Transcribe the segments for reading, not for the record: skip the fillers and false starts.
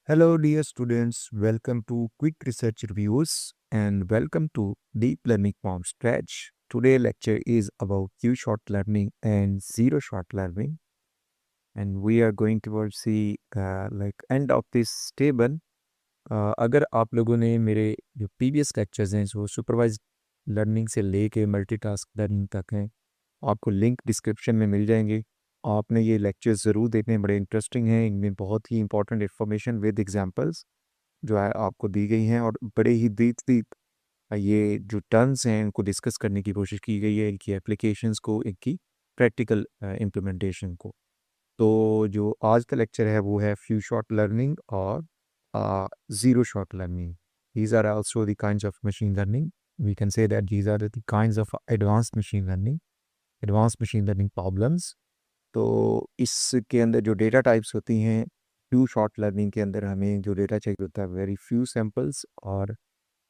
Hello, dear students. Welcome to Quick Research Reviews and welcome to Deep Learning from Scratch. Today lecture is about few-shot learning and zero-shot learning, and we are going towards the end of this table. अगर आप लोगों ने मेरे जो previous lectures हैं जो supervised learning से लेके मल्टीटास्क लर्निंग तक हैं, आपको लिंक डिस्क्रिप्शन में मिल जाएंगे। आपने ये लेक्चर्स ज़रूर देखने, बड़े इंटरेस्टिंग हैं। इनमें बहुत ही इंपॉर्टेंट इन्फॉर्मेशन विद एग्जांपल्स जो है आपको दी गई हैं और बड़े ही डीप डीप ये जो टर्म्स हैं इनको डिस्कस करने की कोशिश की गई है, इनकी एप्लीकेशंस को, इनकी प्रैक्टिकल इम्प्लीमेंटेशन को। तो जो आज का लेक्चर है वो है फ्यू शॉट लर्निंग और zero shot learning. These are also the kinds of machine learning. We can say that these are the kinds of advanced machine learning problems. तो इसके अंदर जो डेटा टाइप्स होती हैं, फ्यू शॉर्ट लर्निंग के अंदर हमें जो डेटा चाहिए होता है वेरी फ्यू सैम्पल्स, और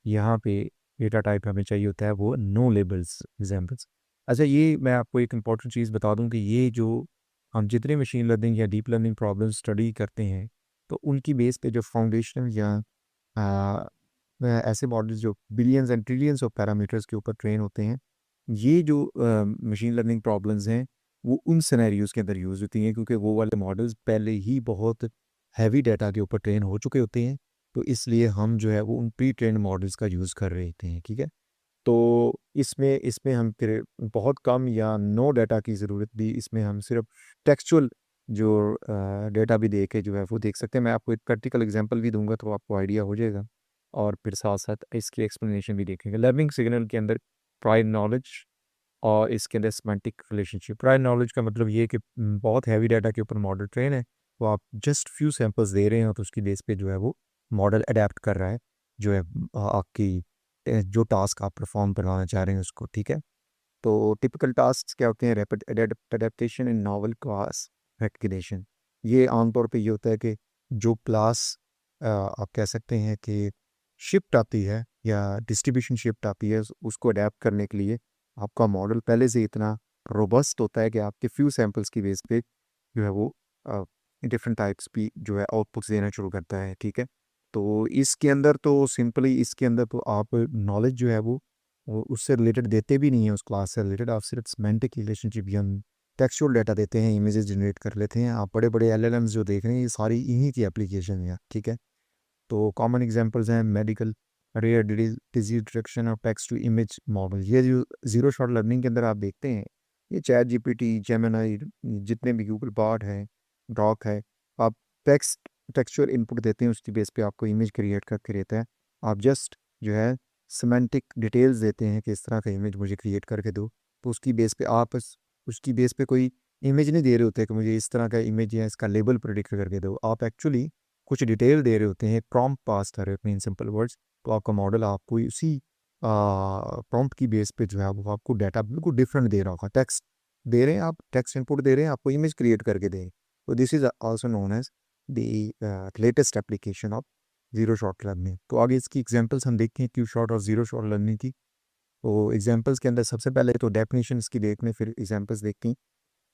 यहाँ पे डेटा टाइप हमें चाहिए होता है वो नो लेबल्स एग्जाम्पल्स। अच्छा, ये मैं आपको एक इम्पॉर्टेंट चीज़ बता दूं कि ये जो हम जितने मशीन लर्निंग या डीप लर्निंग प्रॉब्लम स्टडी करते हैं तो उनकी बेस पे जो फाउंडेशनल या आ, ऐसे मॉडल्स जो billions and trillions of parameters के ऊपर ट्रेन होते हैं, ये जो मशीन लर्निंग प्रॉब्लम्स हैं वो उन सिनेरियोज़ के अंदर यूज़ होती हैं क्योंकि वो वाले मॉडल्स पहले ही बहुत हैवी डाटा के ऊपर ट्रेन हो चुके होते हैं। तो इसलिए हम जो है वो उन प्री ट्रेन मॉडल्स का यूज़ कर रहे होते हैं। ठीक है, तो इसमें इसमें हम फिर बहुत कम या नो डाटा की ज़रूरत भी, इसमें हम सिर्फ टेक्सचुअल जो डेटा भी दे के जो है वो देख सकते हैं। मैं आपको एक प्रैक्टिकल एग्जांपल भी दूंगा तो आपको आइडिया हो जाएगा, और फिर साथ साथ इसकी एक्सप्लेनेशन भी देखेंगे। लर्निंग सिग्नल के अंदर प्रायर नॉलेज और इसके अंदर सेमेंटिक रिलेशनशिप। प्रायर नॉलेज का मतलब ये है कि बहुत हैवी डाटा के ऊपर मॉडल ट्रेन है, तो आप जस्ट फ्यू सैंपल्स दे रहे हैं तो उसकी बेस पे जो है वो मॉडल अडेप्ट कर रहा है जो है आपकी जो टास्क आप परफॉर्म करवाना चाह रहे हैं उसको। ठीक है, तो टिपिकल टास्क क्या होते हैं? रैपिड अडेप्टेशन इन नॉवल क्लास रेकग्निशन। ये आमतौर पे ये होता है कि जो क्लास आप कह सकते हैं कि शिफ्ट आती है या डिस्ट्रीब्यूशन शिफ्ट आती है, उसको अडेप्ट करने के लिए आपका मॉडल पहले से इतना रोबस्ट होता है कि आपके फ्यू सैंपल्स की बेस पे जो है वो डिफरेंट टाइप्स भी जो है आउटपुट्स देना शुरू करता है। ठीक है, तो इसके अंदर तो सिंपली इसके अंदर तो आप नॉलेज जो है वो उससे रिलेटेड देते भी नहीं है, उस क्लास से रिलेटेड आप सिर्फ सेमेंटिक रिलेशनशिप या टेक्सचुअल डाटा देते हैं, इमेजेस जनरेट कर लेते हैं। आप बड़े बड़े एलएलएम्स जो देख रहे हैं ये सारी इन्हीं की एप्लीकेशन है। ठीक है, तो कॉमन एग्जांपल्स हैं मेडिकल रेयर डिजीज डिटेक्शन और टेक्स्ट टू इमेज मॉडल। ये जो जीरो शॉट लर्निंग के अंदर आप देखते हैं, ये चैट जीपीटी, जेमिनी, जितने भी गूगल बार्ड है, ग्रॉक है, आप टेक्सचुअल इनपुट देते हैं, उसकी बेस पे आपको इमेज क्रिएट करके देता है। आप जस्ट जो है सिमेंटिक डिटेल्स देते हैं कि इस तरह का इमेज मुझे क्रिएट करके दो, तो उसकी बेस पे आप उसकी बेस पे कोई इमेज नहीं दे रहे होते कि मुझे इस तरह का इमेज या इसका लेबल प्रेडिक्ट करके दो। आप एक्चुअली कुछ डिटेल दे रहे होते हैं, प्रॉम्प्ट पास कर रहे होते हैं इन सिंपल वर्ड्स। तो आपका मॉडल आपको उसी प्रॉम्प्ट की बेस पे जो है वो आपको डाटा बिल्कुल डिफरेंट दे रहा होगा। टेक्स्ट दे रहे हैं, आप टेक्स्ट इनपुट दे रहे हैं, आपको इमेज क्रिएट करके दें। तो this is also known as the latest application of zero shot learning. तो आगे इसकी एग्जांपल्स हम देखते हैं, क्यू शॉट और जीरो शॉट लर्निंग की। तो एग्जांपल्स के अंदर सबसे पहले तो डेफिनेशन की देख लें, फिर एग्जांपल्स देखते हैं।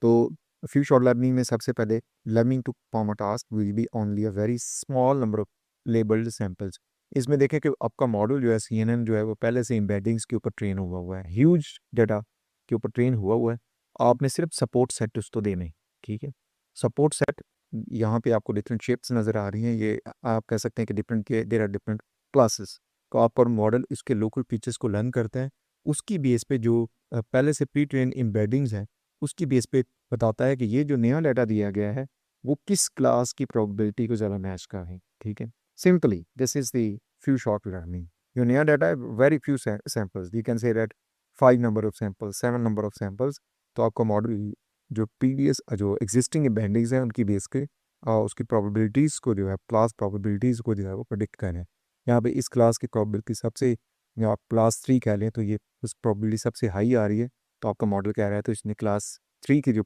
तो फ्यू शॉर्ट लर्निंग में सबसे पहले learning to perform a task will be only a very small number of labelled samples. इसमें देखें कि आपका मॉडल जो है CNN जो है वो पहले से एम्बेडिंग्स के ऊपर ट्रेन हुआ है, ह्यूज डाटा के ऊपर ट्रेन हुआ है। आपने सिर्फ सपोर्ट सेट उसको देने। ठीक है, सपोर्ट सेट यहाँ पे आपको डिफरेंट शेप्स नज़र आ रही हैं। ये आप कह सकते हैं कि डिफरेंट के देर आर डिफरेंट क्लासेस। तो आपका मॉडल इसके लोकल फीचर्स को लर्न करता है, उसकी बेस पे जो पहले से प्री ट्रेन एम्बेडिंग्स हैं उसकी बेस पे बताता है कि ये जो नया डाटा दिया गया है वो किस क्लास की प्रोबेबिलिटी को ज़्यादा मैच कर है। ठीक है, simply this is the few short learning. जो नया डाटा है very few samples, you can say that 5 number of samples, 7 number of samples. तो आपका मॉडल जो प्रीवियस जो एग्जिस्टिंग एम्बेडिंग्स हैं उनकी बेस पे उसकी प्रोबेबिलिटीज़ को जो है क्लास प्रोबेबिलिटीज़ को जो है वो प्रेडिक्ट करें। यहाँ पे इस क्लास की प्रोबेबिलिटी सबसे, या आप क्लास 3 कह लें तो ये उस प्रोबेबिलिटी सबसे हाई आ रही है। तो आपका मॉडल कह रहा है तो इसने क्लास 3 की जो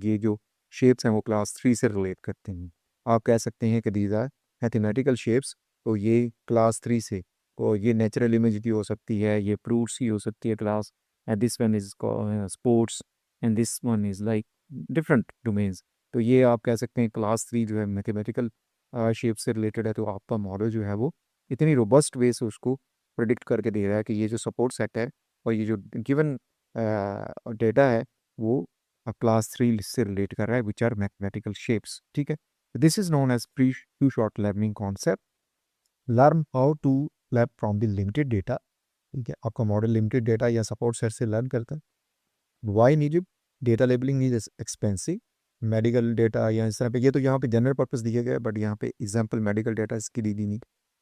ये जो शेप्स हैं वो क्लास 3 से रिलेट करते हैं। आप कह सकते हैं कि दीज आर मैथमेटिकल शेप्स। तो ये क्लास 3 से, तो ये नेचुरल इमेज भी हो सकती है, ये फ्रूट्स ही हो सकती है class, and this one is sports, and this one is like different domains. तो ये आप कह सकते हैं क्लास 3 जो है मैथमेटिकल शेप से रिलेटेड है, तो आपका मॉडल जो है वो इतनी रोबस्ट वे से उसको प्रिडिक्ट करके दे रहा है कि ये जो सपोर्ट सेट है और ये जो गिवन डेटा है वो क्लास 3 से रिलेट कर रहा है, विच आर मैथमेटिकल शेप्स। ठीक है, this is known as pre to short learning concept. Learn how to lap from the limited data. ठीक है, आपका मॉडल लिमिटेड डेटा या सपोर्ट सेट से लर्न करता है। Why needed? Data labelling is expensive. Medical data या इस तरह पे, ये तो यहाँ पे जनरल पर्पस दिया गया है, बट यहाँ पे एग्जांपल मेडिकल डेटा इसकी दी नहीं।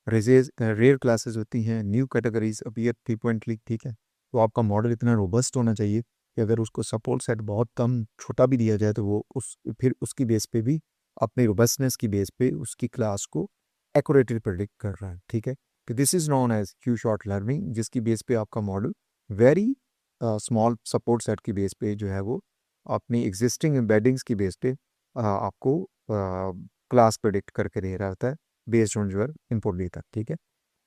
रेजेज रेयर क्लासेस होती हैं, न्यू कैटेगरीज अपीयर फ्रीक्वेंटली। ठीक है, तो आपका मॉडल इतना रोबस्ट होना चाहिए कि अगर उसको सपोर्ट सेट बहुत कम छोटा भी दिया जाए तो वो फिर उसकी बेस पे भी अपनी रोबस्टनेस की बेस पे उसकी क्लास को एक्यूरेटली प्रेडिक्ट कर रहा है। ठीक है, कि this is known as few short learning, जिसकी बेस पे आपका model very small support set की बेस पे जो है वो अपनी एग्जिस्टिंग एम्बेडिंग्स की बेस पे आपको क्लास प्रेडिक्ट करके दे रहा होता है based on your input data. ठीक है,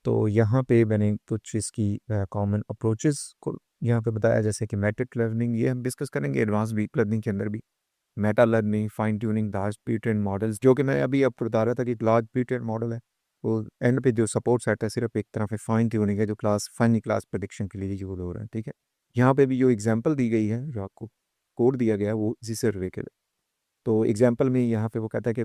तो यहाँ पे मैंने कुछ इसकी कॉमन अप्रोचेस को यहाँ पे बताया, जैसे कि मैट्रिक लर्निंग, ये हम डिस्कस करेंगे एडवांस डीप लर्निंग के अंदर भी। Meta learning, fine tuning large pre train models, जो कि मैं अभी आपको बता रहा था कि लार्ज प्री ट्रेन मॉडल है वो एंड पे जो सपोर्ट सेट है सिर्फ एक तरफ फाइन ट्यूनिंग है जो क्लास फाइनल क्लास प्रेडिक्शन के लिए यूज हो रहा है। ठीक है, यहाँ पे भी जो एग्जांपल दी गई है, जो आपको कोड दिया गया है, वो इसी से रिलेटेड है। तो एग्जांपल में यहाँ पे वो कहता है कि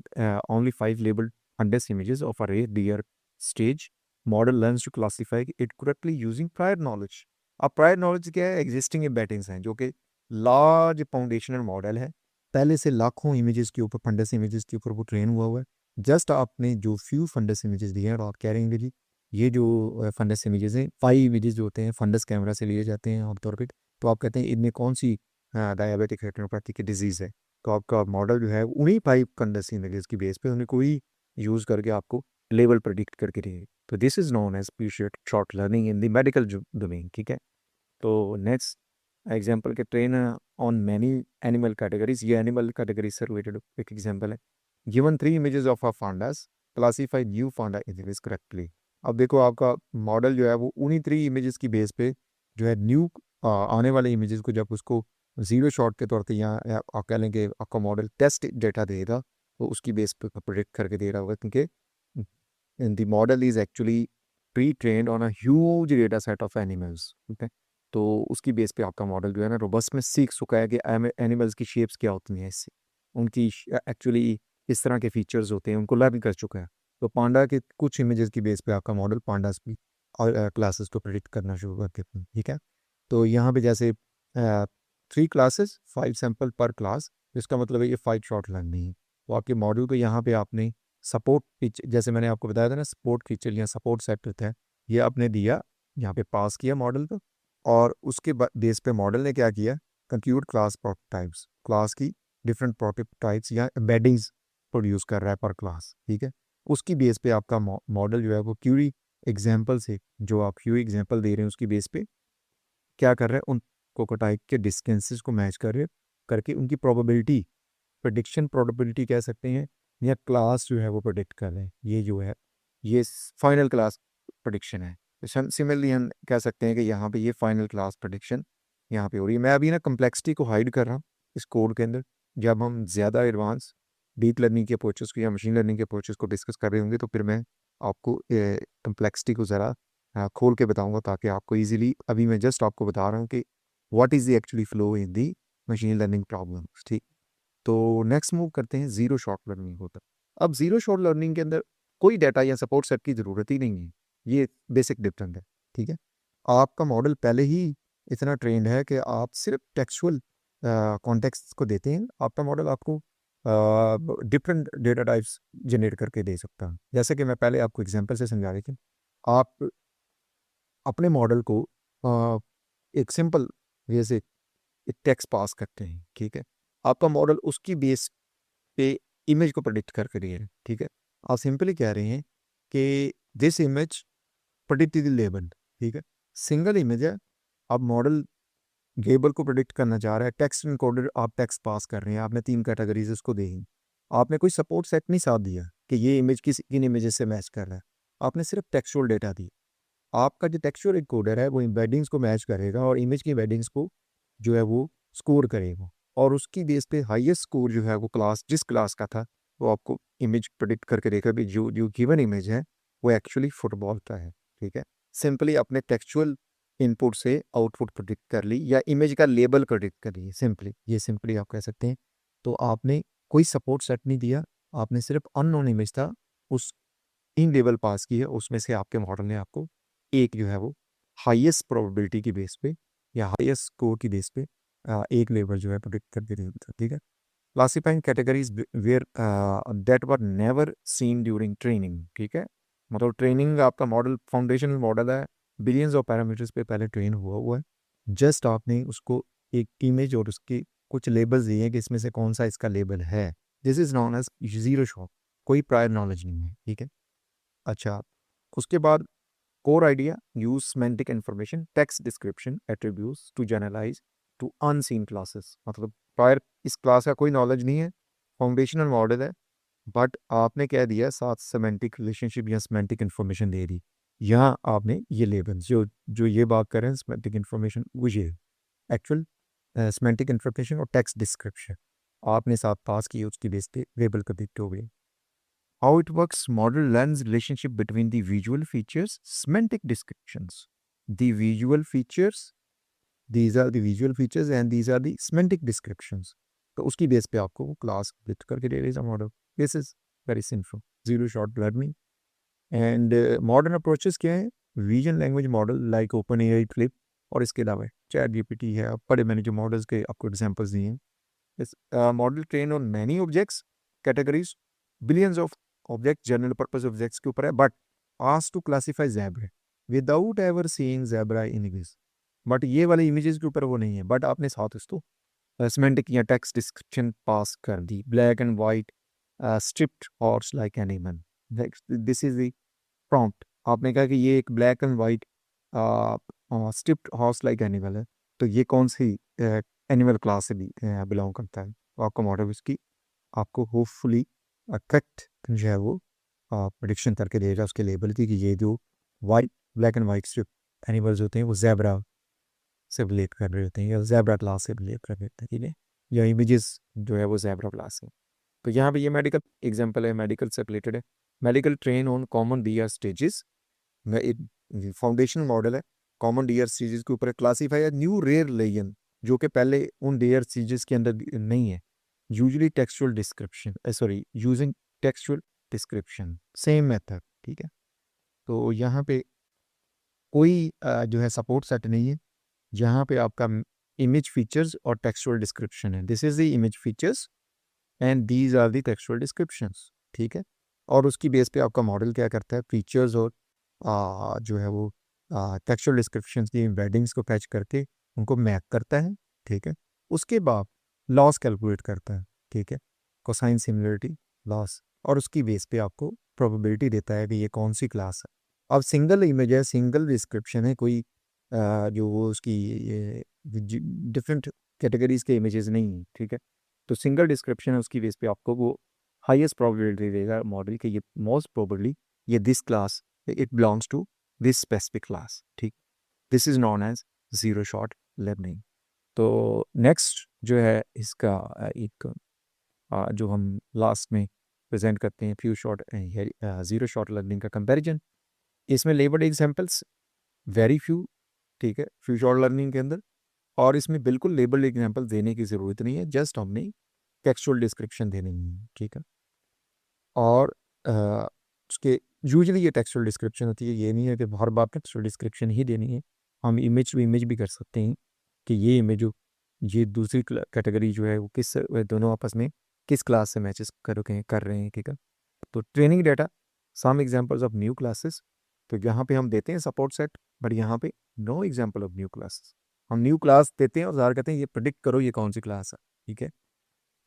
ओनली 5 लेबल्ड अंडर्स images of a ray dear stage model learns to classify it correctly using prior knowledge. अब प्रायर नॉलेज क्या है? एग्जिस्टिंग एम्बेडिंग्स हैं, जो कि लार्ज फाउंडेशनल मॉडल है, पहले से लाखों इमेजेस के ऊपर, फंडस इमेजेस के ऊपर वो ट्रेन हुआ है। जस्ट आपने जो फ्यू फंडस इमेजेस दिए हैं और आप कह रहे हैं जी ये जो फंडस इमेजेस हैं, 5 इमेजेस जो होते हैं फंडस कैमरा से लिए जाते हैं आमतौर पर, तो आप कहते हैं इनमें कौन सी डायबिटिक रेटिनोपैथी की डिजीज़ है। तो आपका मॉडल जो है उन्हीं 5 फंडस इमेजेस की बेस पे उन्हें कोई यूज़ करके आपको लेवल प्रेडिक्ट करके देंगे। तो दिस इज नोन एज प्रीशियट shot learning in the medical domain. ठीक है, तो नेक्स्ट एग्जांपल के train on many animal categories, ये एनिमल कैटेगरीज से रिलेटेड एक एग्जांपल है। Given 3 images of a pandas, classify new panda images correctly. अब देखो आपका मॉडल जो है वो उन्हीं 3 इमेजेस की बेस पे जो है न्यू आने वाले इमेजेस को जब उसको जीरो शॉट के तौर पे या आप कह लें कि आपका मॉडल टेस्ट डेटा देगा तो उसकी बेस पे प्रेडिक्ट करके दे रहा होगा, क्योंकि the model is actually pre trend on a huge data set of animals. ठीक है, तो उसकी बेस पे आपका मॉडल जो है ना रोबस्ट में सीख चुका है कि एनिमल्स की शेप्स क्या होती हैं, इससे उनकी एक्चुअली इस तरह के फीचर्स होते हैं उनको लर्न कर चुका है। तो पांडा के कुछ इमेजेस की बेस पे आपका मॉडल पांडास भी और क्लासेस को प्रेडिक्ट करना शुरू कर देते हैं। ठीक है, तो यहाँ पे जैसे 3 क्लासेस 5 सैंपल पर क्लास, इसका मतलब है ये 5 शॉर्ट लर्निंग है। तो आपके मॉडल को यहाँ पे आपने सपोर्ट फीचर, जैसे मैंने आपको बताया था ना सपोर्ट फीचर या सपोर्ट सेट होता है, ये आपने दिया, यहाँ पे पास किया मॉडल को, और उसके बेस पे मॉडल ने क्या किया? कंप्यूट क्लास प्रोटोटाइप्स, क्लास की डिफरेंट प्रोटोटाइप्स या एम्बेडिंग्स प्रोड्यूस कर रहा है पर क्लास। ठीक है, उसकी बेस पे आपका मॉडल जो है वो क्यूरी एग्जाम्पल से, जो आप क्यूरी एग्जाम्पल दे रहे हैं उसकी बेस पे क्या कर रहे हैं, उन प्रोटोटाइप के डिस्टेंसेस को मैच कर रहे करके उनकी प्रोबेबिलिटी, प्रेडिक्शन प्रोबेबिलिटी कह सकते हैं, या क्लास जो है वो प्रेडिक्ट कर रहे हैं। ये जो है ये फाइनल क्लास प्रेडिक्शन है। सिमिलरली हम कह सकते हैं कि यहाँ पे ये फाइनल क्लास प्रेडिक्शन यहाँ पे हो रही है। मैं अभी ना कम्प्लेक्सिटी को हाइड कर रहा हूँ इस कोड के अंदर। जब हम ज़्यादा एडवांस डीप लर्निंग के अप्रोचेस को या मशीन लर्निंग के अप्रोचेस को डिस्कस कर रहे होंगे तो फिर मैं आपको कम्प्लेक्सिटी को ज़रा खोल के बताऊंगा, ताकि आपको इजीली, अभी मैं जस्ट आपको बता रहा हूँ कि what is the actually flow in the machine learning problems. ठीक, तो नेक्स्ट मूव करते हैं जीरो शॉर्ट लर्निंग होता है। अब जीरो शॉर्ट लर्निंग के अंदर कोई डाटा या सपोर्ट सेट की ज़रूरत ही नहीं है, ये बेसिक डिफरेंस है। ठीक है, आपका मॉडल पहले ही इतना ट्रेंड है कि आप सिर्फ टेक्सुअल कॉन्टेक्स्ट को देते हैं, आपका मॉडल आपको डिफरेंट डेटा टाइप्स जनरेट करके दे सकता है। जैसे कि मैं पहले आपको एग्जांपल से समझा रही थी, आप अपने मॉडल को एक सिंपल वे से एक टेक्स्ट पास करते हैं। ठीक है, आपका मॉडल उसकी बेस पे इमेज को प्रेडिक्ट करके रही है। ठीक है, आप सिंपली कह रहे हैं कि this image predict the label. ठीक है, सिंगल इमेज है, आप मॉडल लेबल को प्रेडिक्ट करना चाह रहा है, टेक्स्ट इनकोडेड आप टेक्स्ट पास कर रहे हैं, आपने 3 कैटेगरीज उसको दी हैं, आपने कोई सपोर्ट सेट नहीं साथ दिया कि ये इमेज किन इमेजेस से मैच कर रहा है, आपने सिर्फ टेक्सचुअल डेटा दी। आपका जो टेक्सचुअल इनकोडर है वो एम्बेडिंग्स को मैच करेगा और इमेज की एम्बेडिंग्स को जो है वो स्कोर करेगा, और उसकी बेस पे हाईएस्ट स्कोर जो है वो क्लास जिस क्लास का था वो आपको इमेज प्रेडिक्ट करके देगा भी जो जो गिवन इमेज है वो एक्चुअली फुटबॉल का है। ठीक है, सिंपली अपने टेक्सचुअल इनपुट से आउटपुट प्रेडिक्ट कर ली या इमेज का लेबल प्रेडिक्ट कर ली, सिंपली ये सिंपली आप कह सकते हैं। तो आपने कोई सपोर्ट सेट नहीं दिया, आपने सिर्फ अननोन इमेज था उस इन लेवल पास की है, उसमें से आपके मॉडल ने आपको एक जो है वो हाईएस्ट प्रोबेबिलिटी की बेस पे या हाईएस्ट स्कोर की बेस पे एक लेवल जो है प्रेडिक्ट करके दे देता। ठीक है, classifying categories where that were never seen during training. ठीक है, मतलब ट्रेनिंग आपका मॉडल फाउंडेशनल मॉडल है, बिलियंस ऑफ पैरामीटर्स पे पहले ट्रेन हुआ हुआ है, जस्ट आपने उसको एक इमेज और उसके कुछ लेबल्स दिए हैं कि इसमें से कौन सा इसका लेबल है। This is known as zero shot, कोई प्रायर नॉलेज नहीं है। ठीक है, अच्छा, उसके बाद core idea use semantic information text description attributes to generalise to unseen classes. मतलब प्रायर इस क्लास का कोई नॉलेज नहीं है, फाउंडेशनल मॉडल है, बट आपने कह दिया साथ सेमेंटिक रिलेशनशिप या सेमेंटिक इंफॉर्मेशन दे दी। यहाँ आपने ये लेबल्स जो जो ये बात कर रहे हैं सेमेंटिक इंफॉर्मेशन, वो ये एक्चुअल सेमेंटिक इंफॉर्मेशन और टेक्स्ट डिस्क्रिप्शन आपने साथ पास की, उसकी बेस पे लेबल कर देते हो गए। How it works, model learns relationship between the visual features, semantic descriptions. The visual features, these are the visual features and these are the semantic descriptions. तो उसकी बेस पे आपको वो क्लास लिस्ट करके दे देगा model. This is very simple, zero shot learning. And modern approaches क्या है? Vision language model like open AI, flip, और इसके अलावा चैट जीपीटी है। बड़े मैंने जो मॉडल्स के आपको एग्जांपल्स दिए हैं, इस model train on many objects categories, billions of object, general purpose objects के ऊपर है, but asked to classify zebra without ever seeing zebra images. But ये वाले इमेजेस के ऊपर वो नहीं है, बट आपने साथ उसको सेमेंटिक या टेक्स्ट डिस्क्रिप्शन पास कर दी। Black and white striped horse like animal, this is the prompt. आपने कहा कि ये एक black and white striped horse like animal है, तो ये कौन सी एनिमल क्लास से बिलोंग करता है? तो आपका मॉडल उसकी आपको होपफुली करेक्ट जो है वो प्रिडिक्शन करके देगा उसके लेबल की, कि ये जो white black and white strip animals होते हैं वो ज़ेब्रा से रिलेट कर रहे होते हैं या ज़ेब्रा क्लास से रिलेट कर रहे होते हैं। ठीक है, या इमेजेस जो है वो ज़ेब्रा क्लास है। तो यहाँ पे ये मेडिकल एग्जाम्पल है, मेडिकल से रिलेटेड है। Medical train on common D R stages, एक फाउंडेशन मॉडल है कॉमन डी आर स्टेजेस के ऊपर। क्लासीफाई न्यू रेयर लेजन जो कि पहले उन डी आर स्टेजेस के अंदर नहीं है। Usually textual description, sorry, using textual description, same method. ठीक है, तो यहाँ पे कोई जो है सपोर्ट सेट नहीं है, जहाँ पे आपका इमेज फीचर्स और टेक्सचुअल डिस्क्रिप्शन है। This is the image features and these are the textual descriptions. ठीक है, और उसकी बेस पे आपका मॉडल क्या करता है, फीचर्स और जो है वो टेक्सचुअल डिस्क्रिप्शंस की एम्बेडिंग्स को कैच करके उनको मैप करता है। ठीक है, उसके बाद लॉस कैलकुलेट करता है। ठीक है, कोसाइन सिमिलरिटी लॉस, और उसकी बेस पे आपको प्रोबेबिलिटी देता है कि ये कौन सी क्लास है। अब सिंगल इमेज है, सिंगल डिस्क्रिप्शन है, कोई जो वो उसकी ये डिफरेंट कैटेगरीज के इमेजेस नहीं है। ठीक है, तो सिंगल डिस्क्रिप्शन है, उसकी बेस पे आपको वो हाईएस्ट प्रोबेबिलिटी देगा मॉडल के, ये मोस्ट प्रोबेबली ये this class it belongs to this specific class. ठीक, this is known as zero shot learning. तो नेक्स्ट जो है इसका एक जो हम लास्ट में प्रेजेंट करते हैं few shot zero shot learning का कंपैरिजन। इसमें लेबर्ड एग्जांपल्स वेरी फ्यू। ठीक है, फ्यू शॉट लर्निंग के अंदर, और इसमें बिल्कुल लेबल्ड एग्जांपल देने की ज़रूरत नहीं है, जस्ट हमने टेक्सचुअल डिस्क्रिप्शन देनी है। ठीक है, और अ, उसके यूजुअली ये टेक्सचुअल डिस्क्रिप्शन होती है, ये नहीं है कि हर बार टेक्सचुअल डिस्क्रिप्शन ही देनी है। हम इमेज टू इमेज भी कर सकते हैं कि ये इमेज जो ये दूसरी कैटेगरी जो है वो किस दोनों आपस में किस क्लास से मैचेस कर रहे हैं। ठीक है, तो training data some examples of new classes, तो यहाँ पे हम देते हैं सपोर्ट सेट, बट यहाँ पे no example of new classes. हम न्यू क्लास देते हैं और ज़ाहिर कहते हैं ये प्रिडिक्ट करो ये कौन सी क्लास है। ठीक है,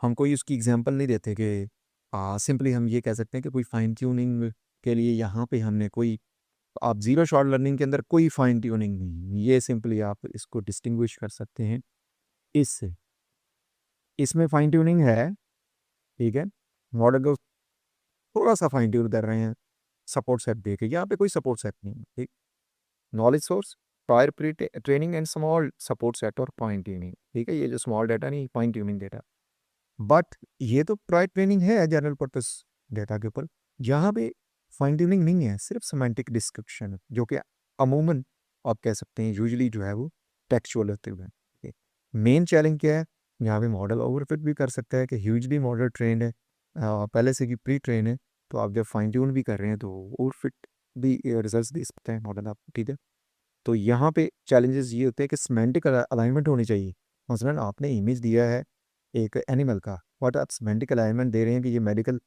हम कोई उसकी एग्जांपल नहीं देते कि सिंपली हम ये कह सकते हैं कि कोई फाइन ट्यूनिंग के लिए यहाँ पे हमने कोई, आप जीरो शॉट लर्निंग के अंदर कोई फाइन ट्यूनिंग नहीं, ये सिंपली आप इसको डिस्टिंग्विश कर सकते हैं इससे। इसमें फाइन ट्यूनिंग है, ठीक है, मॉडल को थोड़ा सा फाइन ट्यून कर रहे हैं सपोर्ट सेट दे के, यहाँ पे कोई सपोर्ट सेट नहीं है। ठीक, knowledge source prior pre training and small support set और पॉइंट ट्यूनिंग। ठीक है, ये जो स्मॉल डाटा नहीं, पॉइंट ट्यूनिंग डेटा। बट ये तो प्राइड ट्रेनिंग है जनरल पर्पस डेटा के ऊपर। यहाँ पे फाइन ट्यूनिंग नहीं है, सिर्फ सेमेंटिक डिस्क्रिप्शन, जो कि अमूमन आप कह सकते हैं यूजुअली जो है वो टेक्सचुअल होते हुए। मेन चैलेंज क्या है, यहाँ पे मॉडल ओवरफिट भी कर सकता है कि ह्यूजली मॉडल ट्रेंड है, पहले से की प्री ट्रेन है, तो आप जब फाइन ट्यून भी कर रहे हैं तो ओवरफिट भी रिजल्ट दे सकते हैं मॉडल आप, ठीक है। तो यहाँ पे चैलेंजेस ये होते हैं कि सिमेंटिक अलाइनमेंट होनी चाहिए। मसलन आपने इमेज दिया है एक एनिमल का, बट आप सिमेंटिक अलाइनमेंट दे रहे हैं कि ये मेडिकल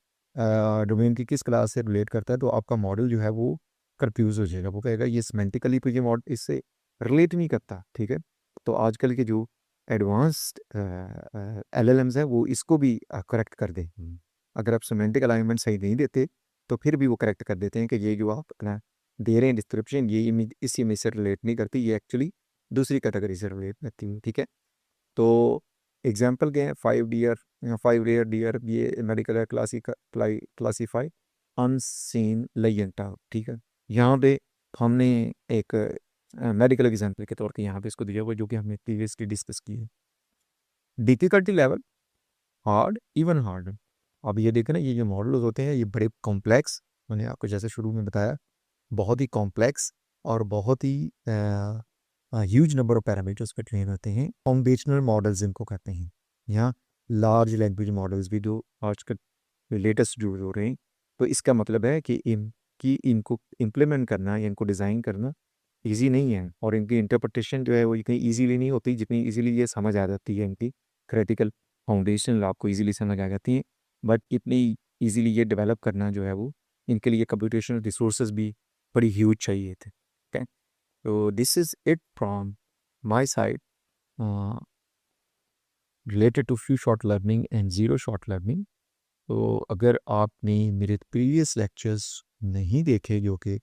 डोमेन की किस क्लास से रिलेट करता है, तो आपका मॉडल जो है वो कंफ्यूज हो जाएगा, वो कहेगा ये सिमेंटिकली तो ये मॉडल इससे रिलेट नहीं करता, ठीक है। तो आजकल के जो एडवांस्ड एलएलएम्स हैं वो इसको भी करेक्ट कर दें। अगर आप सिमेंटिक अलाइनमेंट सही नहीं देते तो फिर भी वो करेक्ट कर देते हैं कि ये जो आप अपना दे रहे हैं डिस्क्रिप्शन, ये इमेज इस इमेज से रिलेट नहीं करती, ये एक्चुअली दूसरी कैटेगरी से रिलेट करती है, ठीक है। तो एग्जाम्पल के हैं 5 डियर, 5 रेयर डियर, ये मेडिकल क्लासीफाई अनसीन लेजेंडा, ठीक है। यहाँ पे हमने एक मेडिकल एग्जाम्पल के तौर पे यहाँ पे इसको दिया हुआ, जो कि हमने प्रीवियसली डिस्कस की है। Difficulty level hard, even hard. अब ये देखें ना, ये जो मॉडल्स होते हैं ये बड़े कॉम्प्लेक्स, मैंने आपको जैसे शुरू में बताया, बहुत ही कॉम्प्लेक्स और बहुत ही ह्यूज नंबर ऑफ पैरामीटर्स पे ट्रेन होते हैं। फाउंडेशनल मॉडल्स इनको कहते हैं। यहाँ लार्ज लैंग्वेज मॉडल्स भी जो आजकल लेटेस्ट जो हो रहे हैं, तो इसका मतलब है कि इनको इम्प्लीमेंट करना या इनको डिज़ाइन करना इजी नहीं है, और इनकी इंटरप्रिटेशन जो है वो इतनी इजीली नहीं होती जितनी इजीली ये समझ आ जाती है। इनकी क्रिटिकल फाउंडेशन आपको इजीली समझ आ जाती है, बट इतनी इजीली ये डेवलप करना जो है वो, इनके लिए कंप्यूटेशनल रिसोर्सेज भी बड़ी ह्यूज चाहिए थे। ओके, तो this is it from my side related to few short learning and zero short learning. तो अगर आपने मेरे प्रीवियस लेक्चर्स नहीं देखे जो कि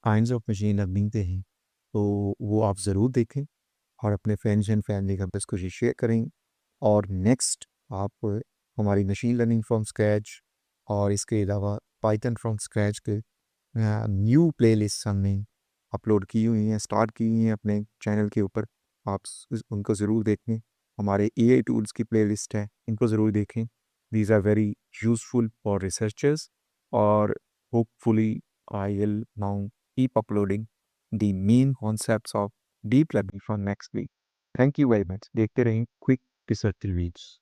काइंड्स ऑफ मशीन लर्निंग पे हैं, तो वो आप ज़रूर देखें और अपने फ्रेंड्स एंड फैमिली मेम्बर्स को शेयर करें। और नेक्स्ट आप हमारी मशीन लर्निंग फ्रॉम स्क्रैच और इसके अलावा पाइथन फ्रॉम स्क्रैच के न्यू प्लेलिस्ट हमने अपलोड की हुई हैं, स्टार्ट की हुई हैं अपने चैनल के ऊपर। आप उनको ज़रूर देखें। हमारे एआई टूल्स की प्लेलिस्ट है, इनको ज़रूर देखें। These are very useful for researchers, और hopefully I will now keep uploading the main concepts of deep learning from next week. Thank you very much. देखते रहें क्विक रिसर्च रिव्यूज।